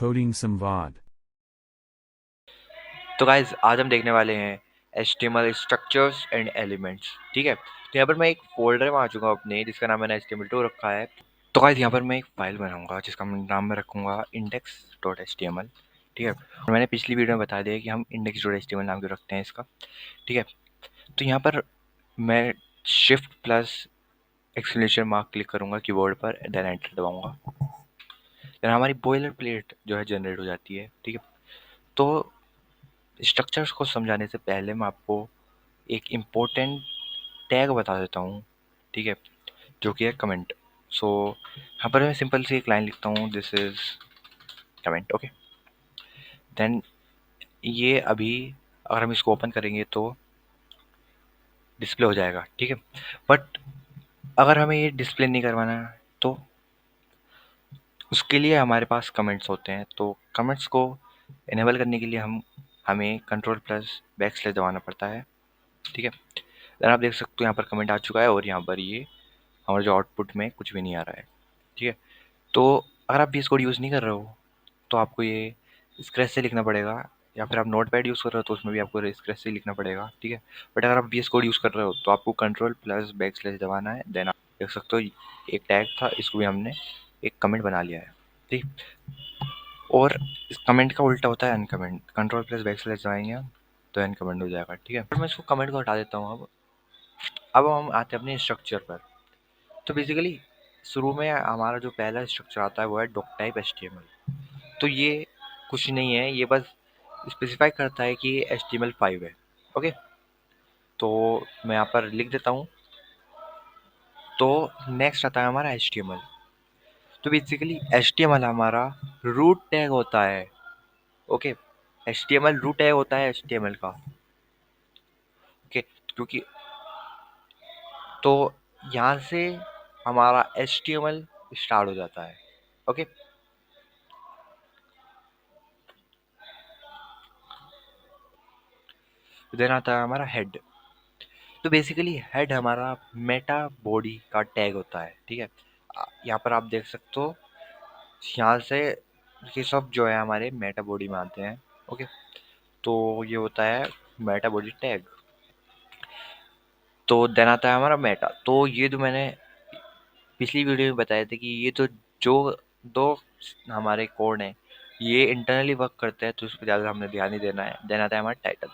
Coding Samvad. तो guys आज हम देखने वाले हैं HTML स्ट्रक्चर्स एंड एलिमेंट्स। ठीक है, तो यहाँ पर मैं एक फोल्डर में आ चुका हूँ अपने, जिसका नाम मैंने HTML2 रखा है। तो गाइज यहाँ पर मैं एक फाइल बनाऊंगा जिसका नाम मैं रखूंगा index.html। ठीक है, और मैंने पिछली वीडियो में बता दिया कि हम index.html नाम क्यों रखते हैं इसका। ठीक है, तो यहाँ पर मैं shift plus exclamation mark click करूंगा कीबोर्ड पर, देन एंटर दबाऊंगा। देन हमारी बॉयलर प्लेट जो है जनरेट हो जाती है। ठीक है, तो स्ट्रक्चर्स को समझाने से पहले मैं आपको एक इम्पोर्टेंट टैग बता देता हूँ। ठीक है, जो कि है कमेंट। सो यहाँ पर मैं सिंपल सी एक लाइन लिखता हूँ, this is comment. Okay, then ये अभी अगर हम इसको ओपन करेंगे तो डिस्प्ले हो जाएगा। ठीक है, बट अगर हमें ये डिस्प्ले नहीं करवाना है तो उसके लिए हमारे पास कमेंट्स होते हैं। तो कमेंट्स को इनेबल करने के लिए हमें कंट्रोल प्लस बैक स्लैश दबाना पड़ता है। ठीक है, देन आप देख सकते हो यहाँ पर कमेंट आ चुका है और यहाँ पर ये हमारे जो आउटपुट में कुछ भी नहीं आ रहा है। ठीक है, तो अगर आप VS कोड यूज़ नहीं कर रहे हो तो आपको ये स्क्रैच से लिखना पड़ेगा, या फिर आप नोट पैड यूज़ कर रहे हो तो उसमें भी आपको स्क्रैच से लिखना पड़ेगा। ठीक है, बट अगर आप VS कोड यूज़ कर रहे हो तो आपको कंट्रोल प्लस बैक स्लैश दबाना है। देन आप देख सकते हो एक टैग था, इसको भी हमने एक कमेंट बना लिया है। ठीक, और इस कमेंट का उल्टा होता है uncomment. Control plus back slash दबाएंगे हम तो अनकमेंट हो जाएगा। ठीक है, मैं इसको कमेंट को हटा देता हूँ। अब हम आते हैं अपने स्ट्रक्चर पर। तो बेसिकली शुरू में हमारा जो पहला स्ट्रक्चर आता है वो है डॉक टाइप HTML। तो ये कुछ नहीं है, ये बस स्पेसिफाई करता है कि ये HTML5 है। ओके, तो मैं यहाँ पर लिख देता हूँ। तो नेक्स्ट आता है हमारा HTML। तो बेसिकली HTML हमारा रूट टैग होता है। ओके, HTML रूट टैग होता है HTML का। ओके, क्योंकि तो यहाँ से हमारा HTML स्टार्ट हो जाता है। ओके, देन आता है हमारा हेड। तो बेसिकली हेड हमारा मेटा बॉडी का टैग होता है। ठीक है, यहाँ पर आप देख सकते हो, यहाँ से ये सब जो है हमारे मेटा बॉडी में आते हैं। ओके, तो ये होता है मेटा बॉडी टैग। तो देन आता है हमारा मेटा। तो ये जो मैंने पिछली वीडियो में बताया था कि ये तो जो दो हमारे कोड हैं ये इंटरनली वर्क करते हैं, तो उस पर ज़्यादा हमने ध्यान नहीं देना है। देन आता है हमारा टाइटल।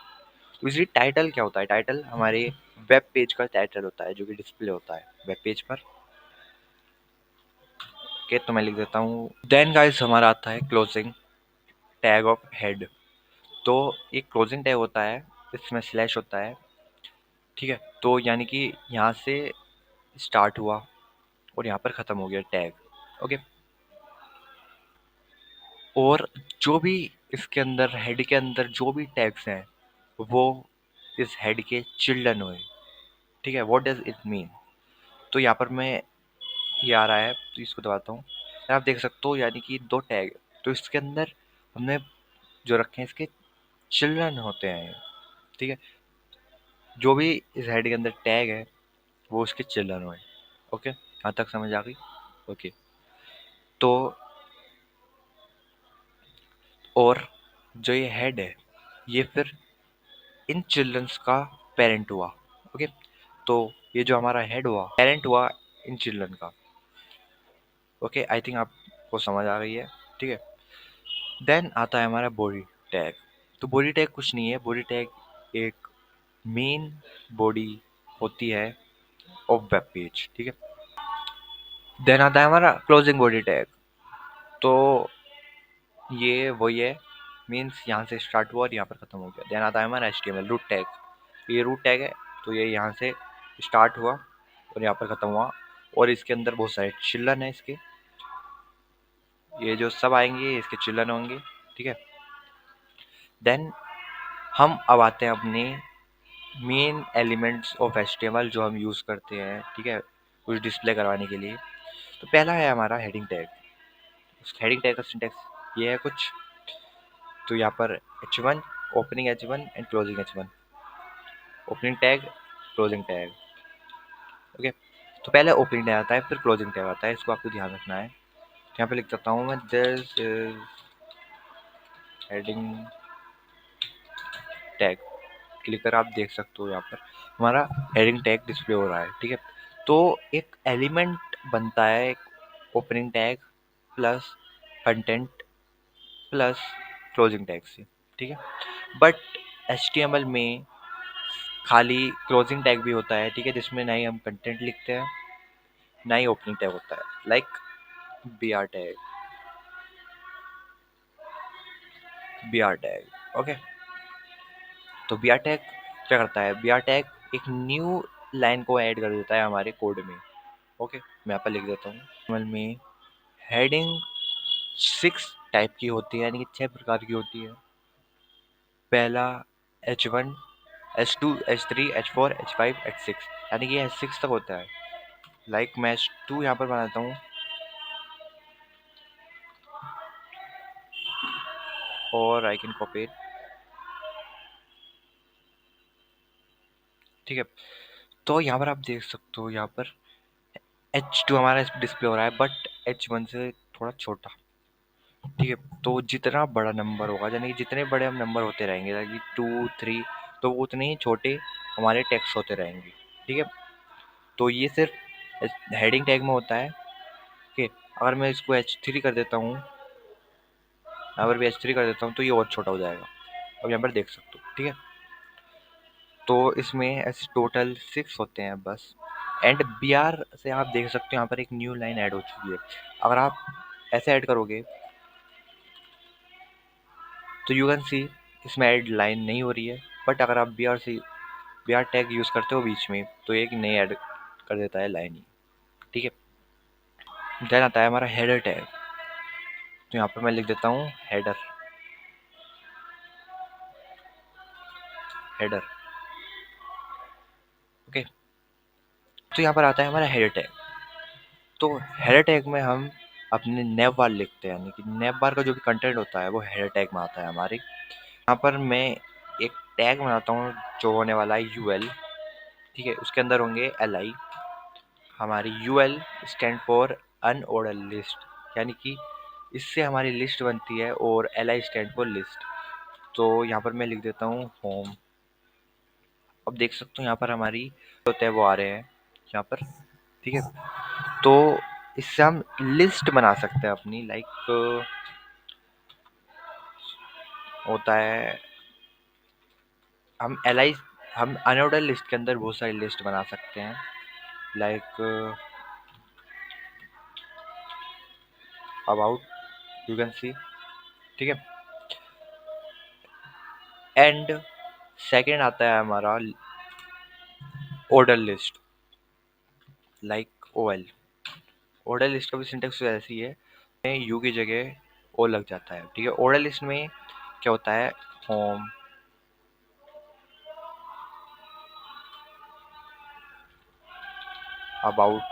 तो इसलिए टाइटल क्या होता है? टाइटल हमारे वेब पेज का टाइटल होता है जो कि डिस्प्ले होता है वेब पेज पर। ओके, तो मैं लिख देता हूँ। देन गाइस हमारा आता है क्लोजिंग टैग ऑफ हेड। तो एक क्लोजिंग टैग होता है, इसमें स्लैश होता है। ठीक है, तो यानी कि यहाँ से स्टार्ट हुआ और यहाँ पर ख़त्म हो गया टैग। ओके, और जो भी इसके अंदर हेड के अंदर जो भी टैग्स हैं वो इस हेड के चिल्ड्रन हुए। ठीक है, व्हाट डज इट मीन? तो यहाँ पर मैं ये आ रहा है तो इसको दबाता हूँ। आप देख सकते हो यानी कि दो टैग, तो इसके अंदर हमने जो रखे हैं इसके चिल्ड्रन होते हैं। ठीक है, जो भी इस हेड के अंदर टैग है वो उसके चिल्ड्रन हुए। ओके, यहाँ तक समझ आ गई? ओके, तो और जो ये हेड है ये फिर इन चिल्ड्रंस का पेरेंट हुआ। ओके, तो ये जो हमारा हेड हुआ पेरेंट हुआ इन चिल्ड्रन का। ओके, आई थिंक आपको समझ आ गई है। ठीक है, देन आता है हमारा बॉडी टैग। तो बॉडी टैग कुछ नहीं है, बॉडी टैग एक मेन बॉडी होती है ऑफ वेब पेज। ठीक है, देन आता है हमारा क्लोजिंग बॉडी टैग। तो ये वही है, मीन्स यहाँ से स्टार्ट हुआ और यहाँ पर खत्म हो गया। देन आता है हमारा HTML रूट टैग। ये रूट टैग है, तो ये यहाँ से स्टार्ट हुआ और यहाँ पर खत्म हुआ, और इसके अंदर बहुत सारे चिल्ड्रन है इसके। ये जो सब आएंगे इसके चिल्ड्रन होंगे। ठीक है, देन हम अब आते हैं अपने मेन एलिमेंट्स ऑफ HTML जो हम यूज़ करते हैं। ठीक है, कुछ डिस्प्ले करवाने के लिए। तो पहला है हमारा हेडिंग टैग। उस हेडिंग टैग का सिंटेक्स ये है कुछ। तो यहाँ पर H1 opening H1 and closing H1, opening tag closing tag. Okay, तो पहले ओपनिंग टैग आता है फिर क्लोजिंग टैग आता है, इसको आपको ध्यान रखना है। यहाँ पे लिख सकता हूँ मैं, this is heading tag click कर, आप देख सकते हो यहाँ पर हमारा हेडिंग टैग डिस्प्ले हो रहा है। ठीक है, तो एक एलिमेंट बनता है एक opening tag plus content plus closing tag से। ठीक है, बट HTML में खाली क्लोजिंग टैग भी होता है। ठीक है, जिसमें ना ही हम कंटेंट लिखते हैं ना ही ओपनिंग टैग होता है, like br tag, br tag. Okay, तो br टैग क्या करता है? br टैग एक न्यू लाइन को ऐड कर देता है हमारे कोड में। ओके, मैं यहाँ पर लिख देता हूँ। HTML में हेडिंग 6 टाइप की होती है, यानी कि 6 प्रकार की होती है। पहला H1, H2, H3, H4, H5, H6, यानी कि H6 तक होता है। लाइक मैं H2 यहाँ पर बनाता हूँ और आई कैन कॉपी इट। ठीक है, तो यहाँ पर आप देख सकते हो, यहाँ पर H2 हमारा डिस्प्ले हो रहा है, बट H1 से थोड़ा छोटा। ठीक है, तो जितना बड़ा नंबर होगा, यानी कि जितने बड़े हम नंबर होते रहेंगे, यानी 2, 3, तो वो उतने ही छोटे हमारे टेक्स्ट होते रहेंगे। ठीक है, तो ये सिर्फ हेडिंग टैग में होता है। ओके, अगर मैं इसको H3 कर देता हूँ, यहाँ पर भी H3 कर देता हूँ, तो ये और छोटा हो जाएगा। अब यहाँ पर देख सकते हो। ठीक है, तो इसमें ऐसे टोटल 6 होते हैं बस। एंड br से आप देख सकते हो यहाँ पर एक न्यू लाइन ऐड हो चुकी है। अगर आप ऐसे ऐड करोगे तो यू कैन सी इसमें ऐड लाइन नहीं हो रही है, बट अगर आप br टैग यूज़ करते हो बीच में, तो एक नई ऐड कर देता है लाइन ही। ठीक है, देन आता है हमारा हेडर टैग। तो यहाँ पर मैं लिख देता हूँ हेडर, हेडर। ओके, तो यहाँ पर आता है हमारा हेडर टैग। तो हेडर टैग में हम अपने नेव बार लिखते हैं, यानी कि नेव बार का जो भी कंटेंट होता है वो हेडर टैग में आता है हमारे। यहाँ पर मैं एक टैग बनाता हूँ जो होने वाला है UL। ठीक है, उसके अंदर होंगे LI। हमारी UL stand for unordered list, यानी कि इससे हमारी लिस्ट बनती है, और LI स्टैंड फॉर लिस्ट। तो यहाँ पर मैं लिख देता हूँ होम। अब देख सकते हो यहाँ पर हमारी होते हैं वो आ रहे हैं यहाँ पर। ठीक है, तो इससे हम लिस्ट बना सकते हैं अपनी, लाइक होता है हम अनऑर्डर लिस्ट के अंदर बहुत सारी लिस्ट बना सकते हैं, like about, you can see. ठीक है, एंड सेकंड आता है हमारा order list, like OL। Order list का भी सिंटेक्स ऐसी है, यू की जगह ओ लग जाता है। ठीक है, ऑर्डर लिस्ट में क्या होता है? Home, about.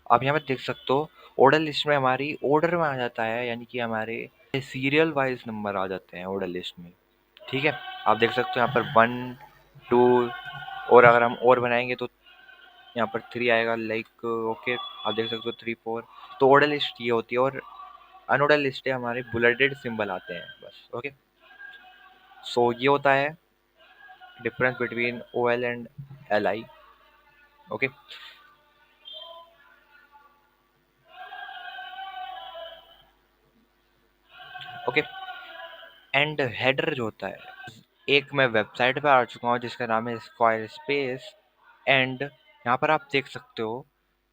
आप यहाँ पर देख सकते हो ऑर्डर लिस्ट में हमारी ऑर्डर में आ जाता है, यानी कि हमारे सीरियल वाइज नंबर आ जाते हैं ऑर्डर लिस्ट में। ठीक है, आप देख सकते हो यहाँ पर 1, 2, और अगर हम और बनाएंगे तो यहाँ पर 3 आएगा, लाइक ओके। आप देख सकते हो 3, 4। तो ऑर्डर लिस्ट ये होती है, और अनऑर्डर लिस्ट है हमारे बुलेटेड सिंबल आते हैं बस। ओके, सो ये होता है difference between OL and LI। Okay, okay, and header जो होता है, एक मैं वेबसाइट पे आ चुका हूँ जिसका नाम है स्क्वायर स्पेस। एंड यहाँ पर आप देख सकते हो,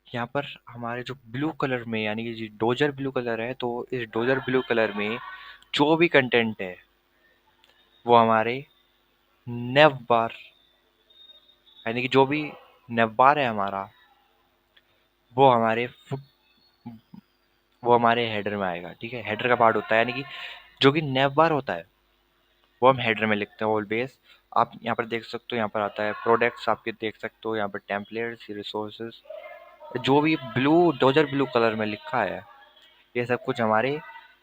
यहाँ पर हमारे जो ब्लू कलर में, यानी कि डोजर ब्लू कलर है, तो इस डोजर ब्लू कलर में जो भी कंटेंट है वो हमारे नेव बार, यानी कि जो भी नेव बार है हमारा, वो हमारे फुट वो हमारे हेडर में आएगा। ठीक है, हेडर का पार्ट होता है, यानी कि जो कि नेव बार होता है वो हम हेडर में लिखते हैं ऑलवेज। आप यहाँ पर देख सकते हो, यहाँ पर आता है प्रोडक्ट्स, आपके देख सकते हो यहाँ पर टेम्पलेट्स, रिसोर्सेज, जो भी ब्लू डोजर ब्लू कलर में लिखा है, ये सब कुछ हमारे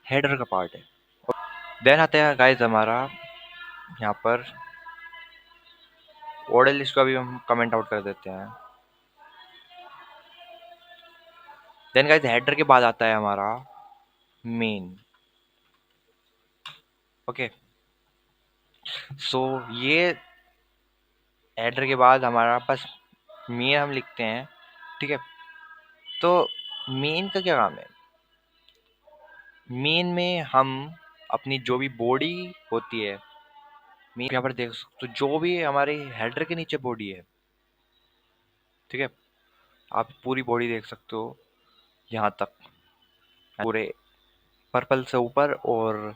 हेडर का पार्ट है। देन आता है गाइज हमारा यहाँ पर ऑर्डर लिस्ट का भी हम कमेंट आउट कर देते हैं। देन गाइज हेडर के बाद आता है हमारा मेन। ओके, सो ये हेडर के बाद हमारा पास मेन हम लिखते हैं, ठीक है। तो मेन का क्या काम है? मेन में हम अपनी जो भी बॉडी होती है, मेन यहाँ पर देख सकते हो जो भी हमारे हेडर के नीचे बॉडी है, ठीक है, आप पूरी बॉडी देख सकते हो यहाँ तक, पूरे पर्पल से ऊपर और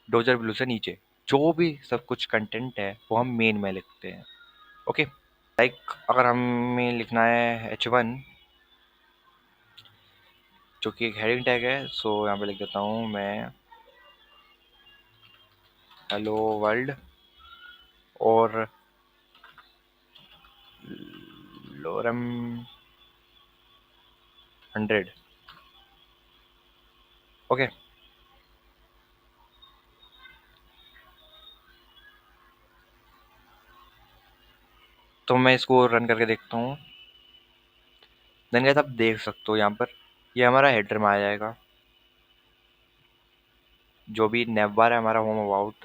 डोजर ब्लू से नीचे, जो भी सब कुछ कंटेंट है वो हम मेन में लिखते हैं। ओके, लाइक अगर हमें लिखना है H1 जो कि एक हेडिंग टैग है, सो यहाँ पे लिख देता हूँ मैं हेलो वर्ल्ड और लोरम 100। ओके, तो मैं इसको रन करके देखता हूँ। देन गाइस आप देख सकते हो यहाँ पर ये हमारा हेडर में आ जाएगा, जो भी नेवर है हमारा होम अबाउट,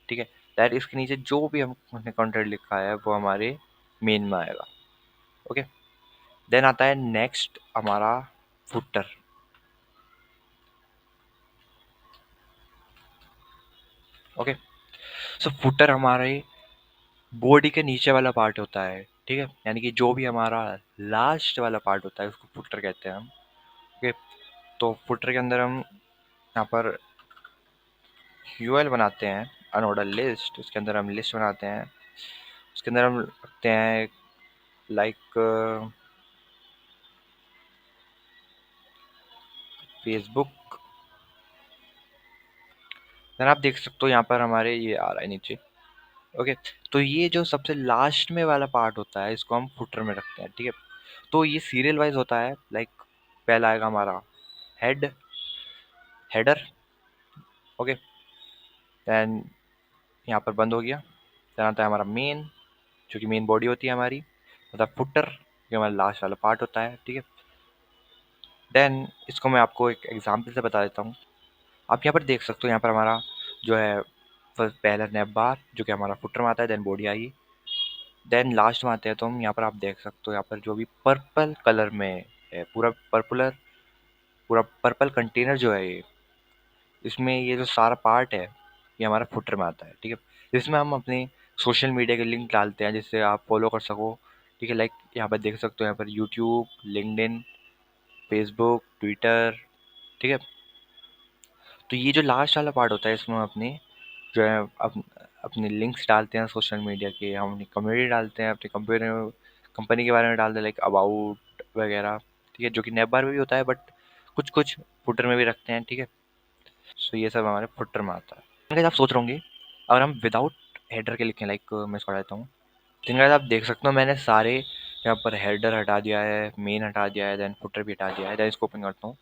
ठीक है। दैट इसके नीचे जो भी हमने कंटेंट लिखा है वो हमारे मेन में आएगा। ओके, देन आता है नेक्स्ट हमारा फुटर। ओके, सो फुटर हमारे बॉडी के नीचे वाला पार्ट होता है, ठीक है, यानी कि जो भी हमारा लास्ट वाला पार्ट होता है उसको फुटर कहते हैं हम। ओके, तो फुटर के अंदर हम यहाँ पर यूएल बनाते हैं, अनऑर्डर लिस्ट, उसके अंदर हम लिस्ट बनाते हैं, उसके अंदर हम रखते हैं लाइक फेसबुक। देन आप देख सकते हो यहाँ पर हमारे ये आ रहा है नीचे। ओके, तो ये जो सबसे लास्ट में वाला पार्ट होता है इसको हम फुटर में रखते हैं, ठीक है। तो ये सीरियल वाइज होता है, लाइक पहला आएगा हमारा हेड, हेडर। ओके, देन यहाँ पर बंद हो गया। देन आता है हमारा मेन, जो कि मेन बॉडी होती है हमारी, मतलब फुटर जो हमारा लास्ट वाला पार्ट होता है, ठीक है। देन इसको मैं आपको एक एग्जांपल से बता देता हूँ। आप यहाँ पर देख सकते हो, यहाँ पर हमारा जो है पहला नैप बार जो कि हमारा फुटर में आता है, देन बॉडी आई, देन लास्ट में आते हैं तो हम यहाँ पर आप देख सकते हो यहाँ पर जो भी पर्पल कलर में है, पूरा पर्पुलर, पूरा पर्पल कंटेनर जो है ये, इसमें ये जो सारा पार्ट है ये हमारा फुटर में आता है, ठीक है। जिसमें हम अपने सोशल मीडिया के लिंक डालते हैं जिससे आप फॉलो कर सको, ठीक है। लाइक यहाँ पर देख सकते हो, यहाँ पर यूट्यूब, लिंक्डइन, फेसबुक, ट्विटर, ठीक है। तो ये जो लास्ट वाला पार्ट होता है इसमें हम अपने जो है अपने लिंक्स डालते हैं सोशल मीडिया के, हम अपनी कम्युनिटी डालते हैं, अपनी कंपनी कंपनी के बारे में डालते हैं, लाइक अबाउट वगैरह, ठीक है, जो कि नैप बार में भी होता है बट कुछ कुछ फुटर में भी रखते हैं, ठीक है। सो ये सब हमारे फुटर में आता है। गाइस आप सोच रहे होंगे अगर हम विदाउट हेडर के लिखें, लाइक मैं इसको हटा देता हूँ, तो गाइस आप देख सकते हो मैंने सारे यहाँ पर हेडर हटा दिया है, मेन हटा दिया है, देन फुटर भी हटा दिया है। देन इसको ओपन करता हूँ,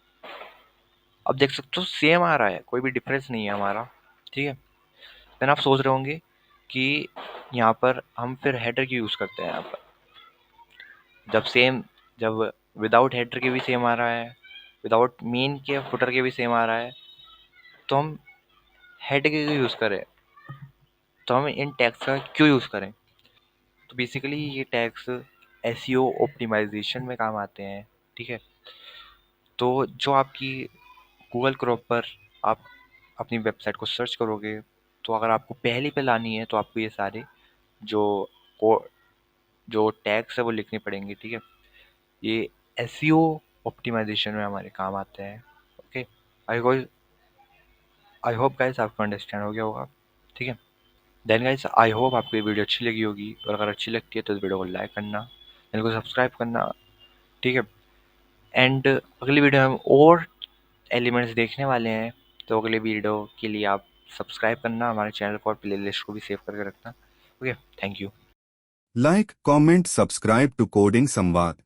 अब देख सकते हो सेम आ रहा है, कोई भी डिफरेंस नहीं है हमारा, ठीक है। देन आप सोच रहे होंगे कि यहाँ पर हम फिर हेडर की यूज़ करते हैं यहाँ पर, जब सेम, जब विदाउट हेडर के भी सेम आ रहा है, विदाउट मेन के फुटर के भी सेम आ रहा है, तो हम हेड के क्यों यूज़ करें, तो हम इन टैग्स का क्यों यूज़ करें? तो बेसिकली ये टैग्स एसईओ ऑप्टिमाइजेशन में काम आते हैं, ठीक है। तो जो आपकी गूगल क्रोम पर आप अपनी वेबसाइट को सर्च करोगे, तो अगर आपको पहली पे लानी है तो आपको ये सारे जो जो टैग्स है वो लिखने पड़ेंगे, ठीक है। ये एसईओ ऑप्टिमाइजेशन में हमारे काम आते हैं। Okay, I hope I hope guys आपको अंडरस्टैंड हो गया होगा, ठीक है। देन गाइस आई होप आपको ये वीडियो अच्छी लगी होगी, और अगर अच्छी लगती है तो इस वीडियो को लाइक करना, चैनल को सब्सक्राइब करना, ठीक है। एंड अगली वीडियो में हम और एलिमेंट्स देखने वाले हैं, तो अगले वीडियो के लिए आप सब्सक्राइब करना हमारे चैनल को और प्ले लिस्ट को भी सेव करके रखना। Okay, thank you. Like, comment, subscribe to Coding Samvad.